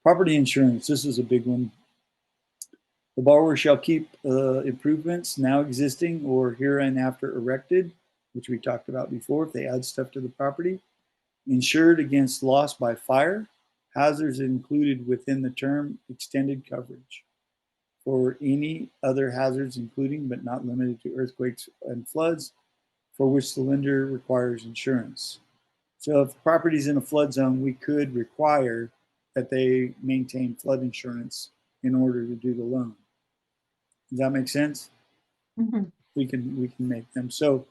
Property insurance, this is a big one. The borrower shall keep improvements now existing or hereinafter erected, which we talked about before, if they add stuff to the property, insured against loss by fire, hazards included within the term extended coverage for any other hazards, including but not limited to earthquakes and floods, for which the lender requires insurance. So if the property is in a flood zone, we could require that they maintain flood insurance in order to do the loan. Does that make sense? Mm-hmm. We can make them. So,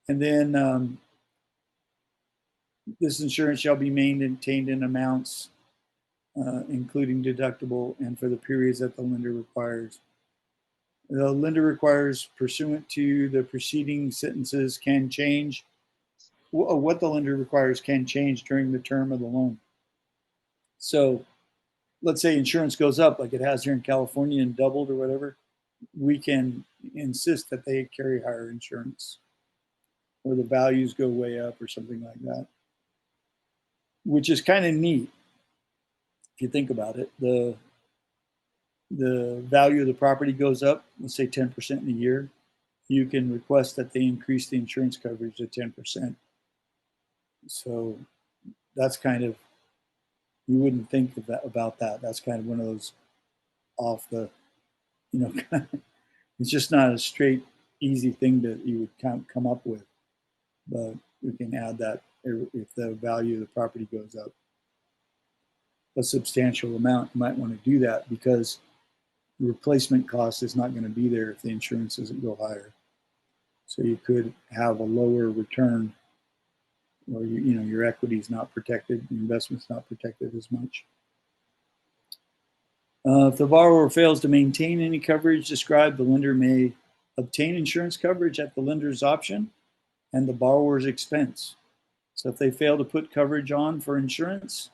and then this insurance shall be maintained in amounts including deductible and for the periods that the lender requires. The lender requires pursuant to the preceding sentences can change. What the lender requires can change during the term of the loan. So let's say insurance goes up like it has here in California and doubled or whatever. We can insist that they carry higher insurance or the values go way up or something like that, which is kind of neat if you think about it. The value of the property goes up, let's say 10% in a year, you can request that they increase the insurance coverage to 10%. So that's kind of, you wouldn't think of that, about that. That's kind of one of those off the, you know, it's just not a straight, easy thing that you would come up with. But we can add that if the value of the property goes up a substantial amount, you might want to do that because the replacement cost is not going to be there if the insurance doesn't go higher. So you could have a lower return, or you know your equity is not protected, your investment's not protected as much. If the borrower fails to maintain any coverage described, the lender may obtain insurance coverage at the lender's option and the borrower's expense. So if they fail to put coverage on for insurance,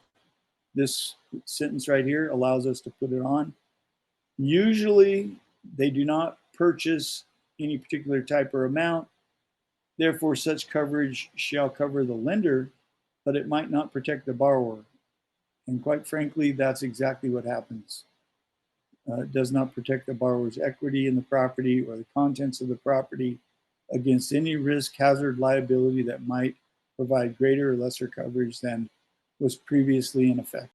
this sentence right here allows us to put it on. Usually, they do not purchase any particular type or amount. Therefore, such coverage shall cover the lender, but it might not protect the borrower. And quite frankly, that's exactly what happens. It does not protect the borrower's equity in the property or the contents of the property against any risk, hazard, liability that might provide greater or lesser coverage than was previously in effect.